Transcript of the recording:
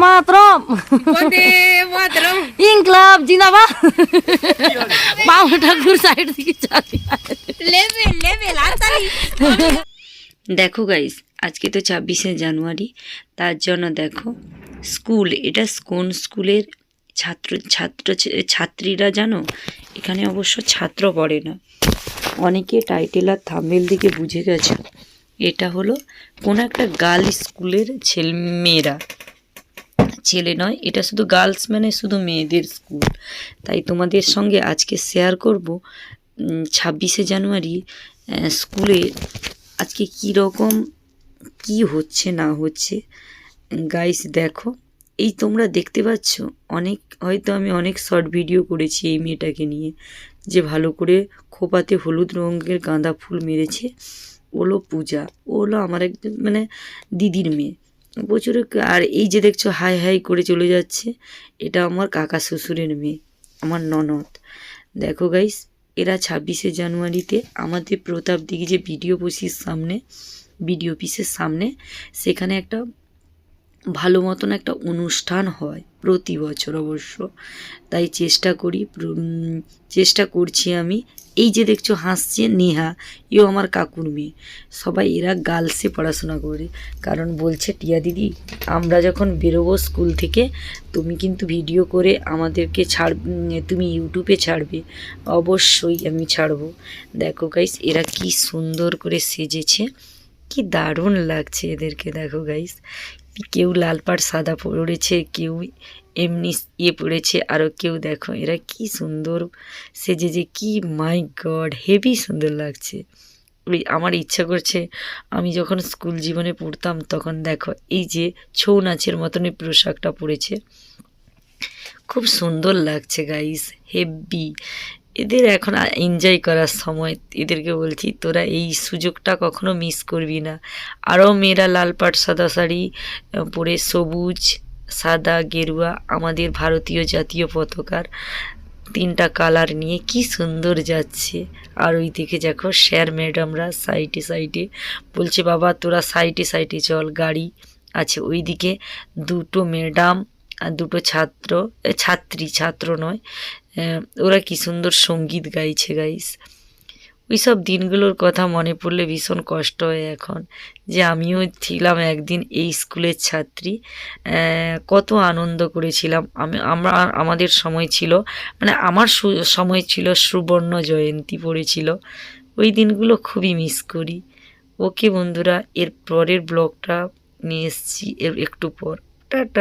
মাতরম ইনকলাব জিন্দাবাদ। বাবু ঠাকুর সাইড থেকে দেখো গাইস, আজকে তো 26শে জানুয়ারি, তার জন্য দেখো স্কুল, এটা কোন স্কুলের ছাত্রীরা জানো? এখানে অবশ্য ছাত্র পড়ে না, অনেকে টাইটেল আর থাম্বনেল দিকে বুঝে গেছে এটা হলো কোন একটা গার্লস স্কুলের মেয়েরা, ছেলে নয়, এটা শুধু গার্লস মানে শুধু মেয়েদের স্কুল। তাই তোমাদের সঙ্গে আজকে শেয়ার করব 26শে জানুয়ারি স্কুলে আজকে কী রকম কী হচ্ছে না হচ্ছে। গাইস দেখো, এই তোমরা দেখতে পাচ্ছ, হয়তো আমি অনেক শর্ট ভিডিও করেছি এই মেয়েটাকে নিয়ে, যে ভালো করে খোপাতে হলুদ রঙের গাঁদা ফুল মেরেছে। ওলো পূজা, ও হলো আমার একজন মানে দিদির মেয়ে, প্রচুর। আর এই যে দেখছো হাই হাই করে চলে যাচ্ছে, এটা আমার কাকা শ্বশুরের মেয়ে, আমার ননদ। দেখো গাইস, এরা 26শে জানুয়ারিতে আমাদের প্রতাপদিঘি যে ভিডিও অফিসের সামনে সেখানে একটা ভালো মতন একটা অনুষ্ঠান হয় প্রতি বছর অবশ্য। তাই চেষ্টা করছি আমি। এই যে দেখছো হাসছে নেহা, এও আমার কাকুর মেয়ে। সবাই এরা গার্লসে পড়াশোনা করে, কারণ বলছে টিয়া দিদি আমরা যখন বেরোবো স্কুল থেকে তুমি কিন্তু ভিডিও করে আমাদেরকে তুমি ইউটিউবে ছাড়বে। অবশ্যই আমি ছাড়বো। দেখো গাইস, এরা কি সুন্দর করে সেজেছে, কি দারুণ লাগছে এদেরকে। দেখো গাইস, কেউ লাল পাড় সাদা পরেছে, কেউ এমনি পরেছে, আরও কেউ দেখো এরা কি সুন্দর সেজেছে, কি মাই গড হেভি সুন্দর লাগছে। আমার ইচ্ছা করছে আমি যখন স্কুল জীবনে পড়তাম তখন দেখো এই যে ছৌ নাচের মতনই পোশাকটা পরেছে, খুব সুন্দর লাগছে গাইস, হেভি। এদের এখন এনজয় করার সময়, এদেরকে বলছি তোরা এই সুযোগটা কখনো মিস করবি না। আরও মেয়েরা লাল পাড় সাদা শাড়ি পরে, সবুজ সাদা গেরুয়া আমাদের ভারতীয় জাতীয় পতাকার 3টা কালার নিয়ে কি সুন্দর যাচ্ছে। আর ওই দিকে দেখো স্যার ম্যাডামরা সাইডে বলছে বাবা তোরা সাইডে চল, গাড়ি আছে ওই দিকে। 2টো ম্যাডাম আর 2টো ছাত্র নয়, ওরা কি সুন্দর সঙ্গীত গাইছে গাইস। ওই সব দিনগুলোর কথা মনে পড়লে ভীষণ কষ্ট হয় এখন, যে আমিও ছিলাম একদিন এই স্কুলের ছাত্রী। কত আনন্দ করেছিলাম আমাদের সময় ছিল, মানে আমার সময় ছিল সুবর্ণ জয়ন্তী পড়েছিল। ওই দিনগুলো খুবই মিস করি। ওকে বন্ধুরা, এর পরের ব্লগটা নিয়ে এসছি একটু পর। টাটা।